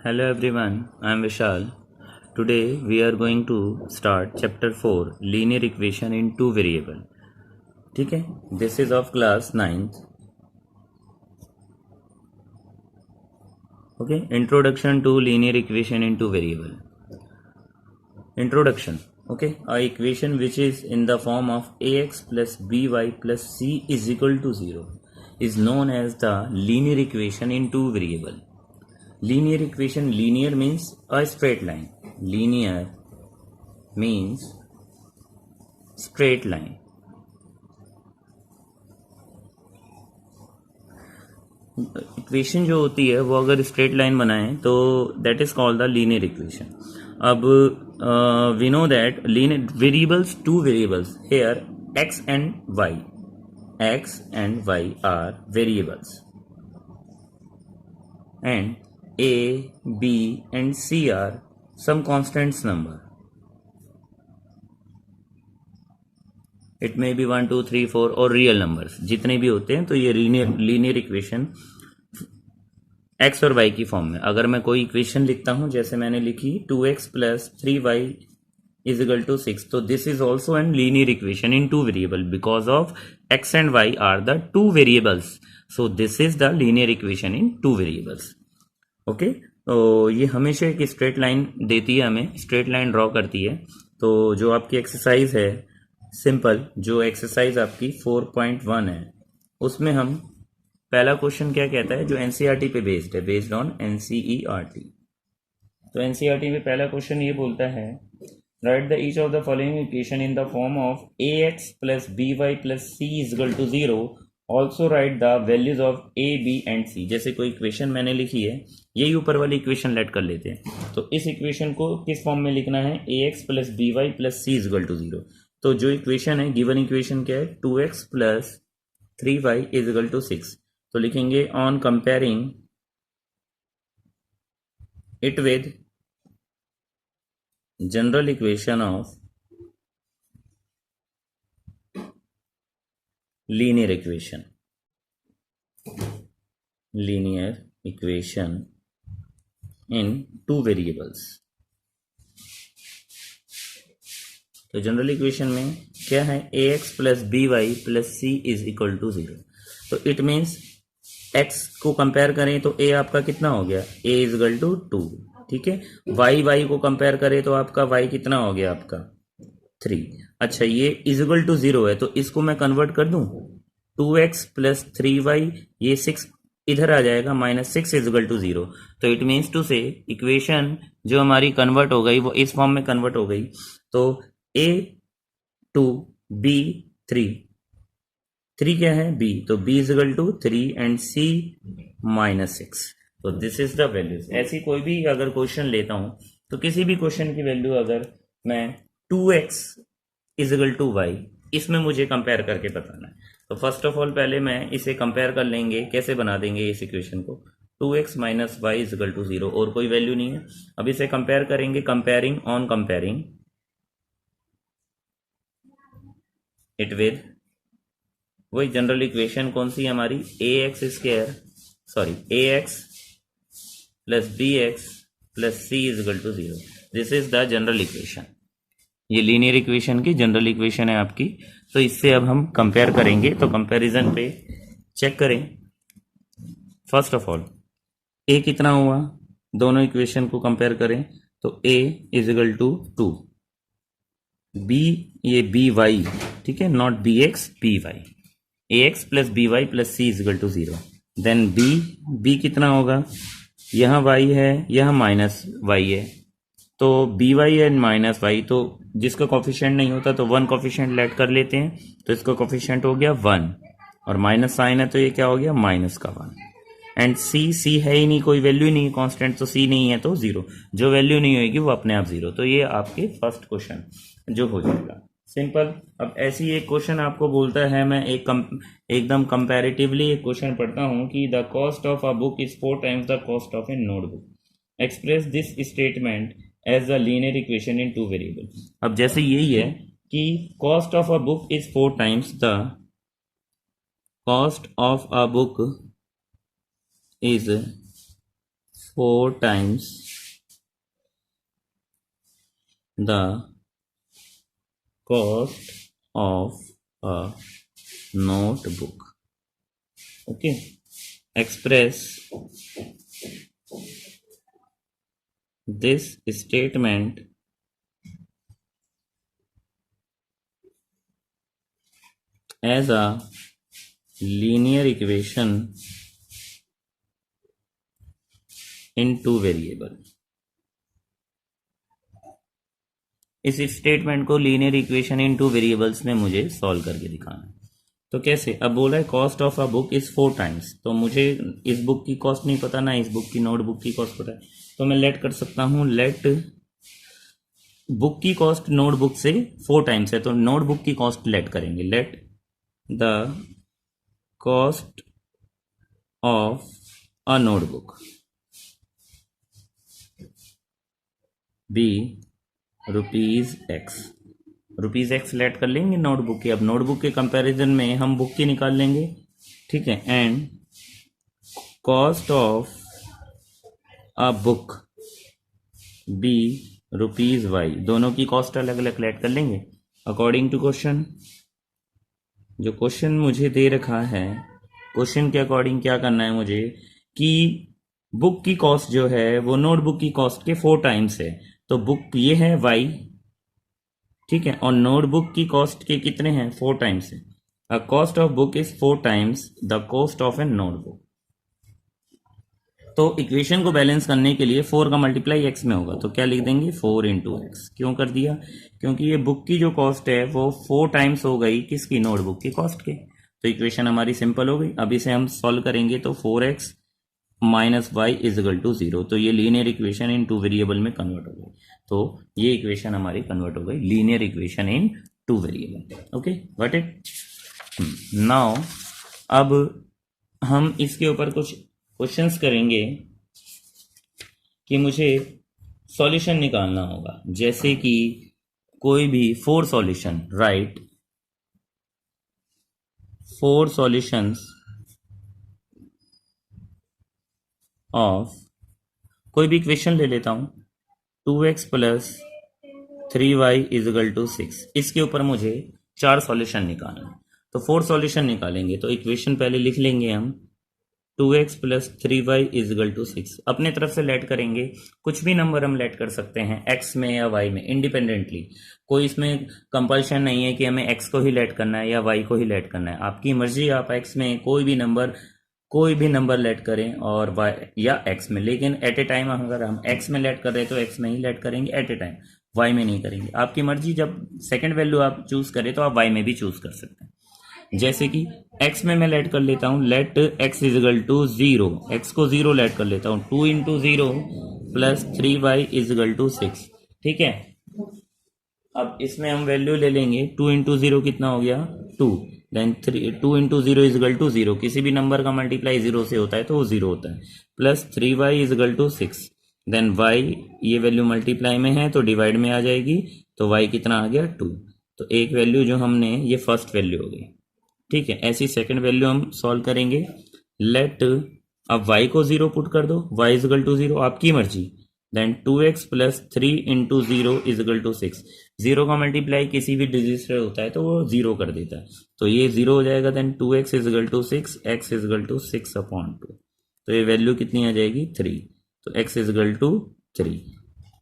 Hello everyone, I am Vishal. Today we are going to start chapter 4 linear equation in two variable. ठीक है, this is of class 9th. Okay, introduction to linear equation in two variable. Introduction. Okay, a equation which is in the form of ax plus by plus c is equal to 0 is known as the linear equation in two variable. Linear equation, linear means a straight line. Linear means straight line. Equation जो होती है वो अगर straight line बनाए तो that is called the linear equation. अब we know that linear variables, two variables here x and y are variables and a, b and c are some constants number. It may be 1 2 3 4 और real numbers जितने भी होते हैं. तो ये linear equation x और Y की form में. अगर मैं कोई इक्वेशन लिखता हूं जैसे मैंने लिखी 2x plus 3y is equal to 6, तो this is also an linear equation in two variable because of x and y are the two variables. So this is the linear equation in two variables. Okay, तो ये हमेशा एक straight line देती है, हमें straight line draw करती है. तो जो आपकी एक्सरसाइज है सिंपल, जो एक्सरसाइज आपकी 4.1 है, उसमें हम पहला क्वेश्चन क्या कहता है, जो एनसीईआरटी पे बेस्ड है, बेस्ड ऑन एनसीईआरटी. तो एनसीईआरटी में पहला क्वेश्चन ये बोलता है write the each of the following equation in the form of ax plus by plus c is equal to 0. Also write the values of a, b and c. जैसे कोई equation मैंने लिखी है, यही ऊपर वाली इक्वेशन लेट कर लेते हैं. तो इस इक्वेशन को किस फॉर्म में लिखना है, ax plus by plus c is equal to 0. तो जो इक्वेशन है, गिवन इक्वेशन क्या है, 2x plus 3y is equal to 6. तो लिखेंगे on comparing it with general equation of linear equation. Linear equation in two variables. तो general equation में क्या है, ax plus by plus c is equal to 0. तो it means x को compare करें तो a आपका कितना हो गया, a इज इक्वल टू 2. ठीक है, y को कंपेयर करें तो आपका y कितना हो गया, आपका 3. अच्छा, ये इज इक्वल टू 0 है तो इसको मैं कन्वर्ट कर दूं, 2x प्लस 3y, ये 6 इधर आ जाएगा, माइनस 6 इज इक्वल टू 0. तो इट मीन्स टू से इक्वेशन जो हमारी कन्वर्ट हो गई वो इस फॉर्म में कन्वर्ट हो गई. तो a 2 b 3 क्या है, b, तो b is equal to 3 and c minus 6. तो दिस इज द वैल्यूज. ऐसी कोई भी अगर क्वेश्चन लेता हूं तो किसी भी क्वेश्चन की वैल्यू अगर मैं 2x is equal to y, इसमें मुझे कंपेयर करके बताना है. तो फर्स्ट ऑफ ऑल पहले मैं इसे कंपेयर कर लेंगे. कैसे बना देंगे इस इक्वेशन को, 2x minus y is equal to 0 और कोई वैल्यू नहीं है. अब इसे कंपेयर करेंगे, comparing on comparing it with वही जनरल इक्वेशन कौन सी है हमारी, ax square ax plus bx plus c is equal to 0. This is the general equation. ये लीनियर इक्वेशन की जनरल इक्वेशन है आपकी. तो इससे अब हम कंपेयर करेंगे. तो कंपैरिजन पे चेक करें. फर्स्ट ऑफ ऑल a कितना हुआ, दोनों इक्वेशन को कंपेयर करें तो a is equal to 2, b ये by, ठीक है, not bx by, ax plus by plus c is equal to 0. Then b कितना होगा, यहाँ y है, यहाँ माइनस y है, तो by एंड माइनस y, तो जिसका कोफिशिएंट नहीं होता तो 1 कोफिशिएंट लेट कर लेते हैं. तो इसका कोफिशिएंट हो गया 1 और माइनस साइन है तो ये क्या हो गया, माइनस का 1. एंड c है ही नहीं, कोई वैल्यू ही नहीं है, कांस्टेंट, तो c नहीं है तो 0. जो वैल्यू नहीं होगी वो अपने आप 0. तो ये आपके फर्स्ट क्वेश्चन जो हो जाएगा सिंपल. अब ऐसी एक क्वेश्चन आपको बोलता है, मैं एकदम कंपैरेटिवली एक क्वेश्चन पढ़ता हूं कि the cost of a book is 4 times the cost of a notebook. Express this statement as the linear equation in two variable. अब जैसे यही है कि cost of a book is 4 times the cost of a book is 4 times the cost of a notebook. Okay, express this statement as a linear equation in two variable. इस statement को linear equation in two variables में मुझे solve करके दिखाना है। तो कैसे? अब बोला है cost of a book is 4 times, तो मुझे इस बुक की कॉस्ट नहीं पता ना इस बुक की नोटबुक की कॉस्ट पता है, तो मैं लेट कर सकता हूं लेट बुक की कॉस्ट नोटबुक से 4 टाइम्स है, तो नोटबुक की कॉस्ट लेट करेंगे। Let the cost of a notebook be ₹X। ₹X let कर लेंगे नोटबुक की। अब नोटबुक के कंपैरिजन में हम बुक की निकाल लेंगे, ठीक है। And cost of a book be ₹Y, दोनों की कॉस्ट अलग अलग लेट कर लेंगे अकॉर्डिंग टू क्वेश्चन। जो क्वेश्चन मुझे दे रखा है, क्वेश्चन के अकॉर्डिंग क्या करना है मुझे कि बुक की कॉस्ट जो है वो नोटबुक की कॉस्ट के 4 टाइम्स है, तो बुक ये है Y, ठीक है, और नोटबुक की कॉस्ट के कितने हैं? 4 टाइम्स है। A cost of book is 4 times the cost of a notebook. तो इक्वेशन को बैलेंस करने के लिए 4 का मल्टीप्लाई x में होगा, तो क्या लिख देंगे 4 इंटू एक्स। क्यों कर दिया? क्योंकि ये बुक की जो कॉस्ट है वो 4 टाइम्स हो गई किसकी? नोटबुक की कॉस्ट के। तो इक्वेशन हमारी सिंपल हो गई। अब इसे हम सॉल्व करेंगे तो 4x minus y is equal to 0, तो ये linear equation in two variable में कन्वर्ट हो गई। तो ये इक्वेशन हमारी कन्वर्ट हो गई linear equation in two variable. Okay, got it. Now अब हम इसके ऊपर कुछ क्वेश्चंस करेंगे कि मुझे सॉल्यूशन निकालना होगा। जैसे कि कोई भी 4 सॉल्यूशन, राइट, 4 सॉल्यूशंस ऑफ कोई भी इक्वेशन ले लेता हूं 2x plus 3y is equal to 6। इसके ऊपर मुझे 4 सॉल्यूशन निकालना है, तो 4 सॉल्यूशन निकालेंगे। तो इक्वेशन पहले लिख लेंगे हम 2x plus 3y is equal to 6। अपने तरफ से लेट करेंगे, कुछ भी नंबर हम लेट कर सकते हैं x में या y में इंडिपेंडेंटली। कोई इसमें कंपल्शन नहीं है कि हमें x को ही लेट करना है या y को ही लेट करना है, आपकी मर्जी। आप x में कोई भी नंबर लेट करें और y या x में, लेकिन एट ए टाइम अगर हम x में लेट कर रहे हैं तो x में ही लेट करेंगे एट ए टाइम, y में नहीं करेंगे। आपकी मर्जी, जब सेकंड वैल्यू आप चूज करें तो आप y में भी चूज कर सकते हैं। जैसे कि x में मैं लेट कर लेता हूं let x is equal to 0, x को 0 लेट कर लेता हूं 2 into 0 plus 3y is equal to 6, ठीक है। अब इसमें हम वैल्यू ले लेंगे 2 इंटू 0 कितना हो गया 2, then 2 into 0 is equal to 0, किसी भी नंबर का मल्टीप्लाई 0 से होता है तो वो 0 होता है, plus 3y is equal to 6, then y ये वैल्यू मल्टीप्लाई में है तो डिवाइड में आ जाएगी, तो y कितना आ गया 2। तो एक वैल्यू जो हमने, ये फर्स्ट वैल्यू हो गई, ठीक है। ऐसी सेकंड वैल्यू हम सॉल्व करेंगे। लेट अब y को 0 पुट कर दो, y इज इक्वल टू 0, आपकी मर्जी, then 2x plus 3 into 0 is equal to 6। 0 का मल्टीप्लाई किसी भी डिजिट से होता है तो वो 0 कर देता है, तो ये 0 हो जाएगा। Then 2x is equal to 6, x is equal to 6 upon 2, तो ये वैल्यू कितनी आ जाएगी 3, तो x इज इक्वल टू 3,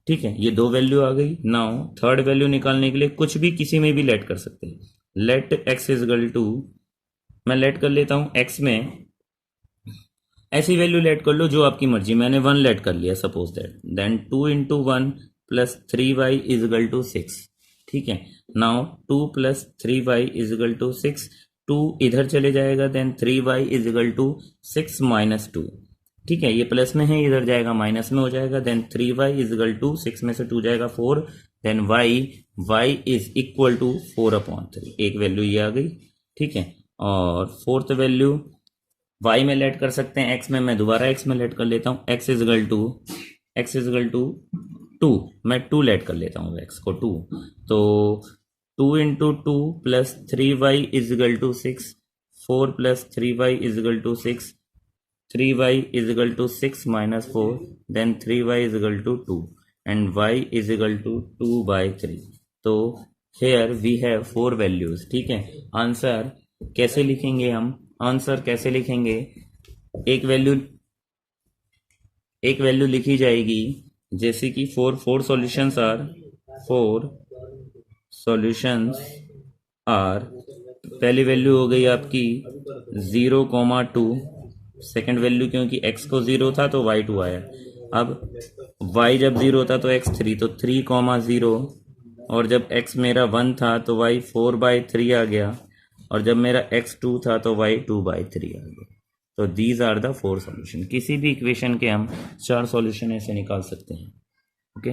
ठीक है। ये दो वैल्यू आ गई। नाउ थर्ड वैल्यू निकालने के लिए कुछ भी किसी में भी लेट कर सकते हैं। Let x is equal to, मैं लेट कर लेता हूं x में, ऐसी वैल्यू लेट कर लो जो आपकी मर्जी, मैंने 1 लेट कर लिया suppose that, then 2 into 1 plus 3y is equal to 6, ठीक है। Now 2 plus 3y is equal to 6, 2 इधर चले जाएगा, then 3y is equal to 6 minus 2, ठीक है। ये प्लस में है, इधर जाएगा माइनस में हो जाएगा, then 3y is equal to 6 में से 2 जाएगा 4, then y is equal to 4 upon 3, एक वैल्यू ये आ गई, ठीक है। और फोर्थ वैल्यू y में लेट कर सकते हैं, x में मैं दोबारा x में लेट कर लेता हूँ, x इज इक्वल टू 2, मैं 2 लेट कर लेता हूँ x को 2, तो 2 into 2 plus 3y is equal to 6, 4 plus 3y is equal to 6, 3y is equal to 6 minus 4, then 3y is equal to 2 and y is equal to 2 by 3. तो here we have 4 values. ठीक है, answer कैसे लिखेंगे हम? Answer कैसे लिखेंगे? एक value लिखी जाएगी जैसे कि फोर सॉल्यूशंस आर पहली वैल्यू हो गई आपकी 0,2, सेकेंड वैल्यू क्योंकि x को 0 था तो y2 आया. अब y जब 0 था तो x 3, तो 3,0, और जब x मेरा 1 था तो y 4/3 आ गया, और जब मेरा x 2 था तो y 2/3 आ गया. तो दीज आर द 4 सॉल्यूशन. किसी भी इक्वेशन के हम 4 सॉल्यूशन ऐसे निकाल सकते हैं. ओके.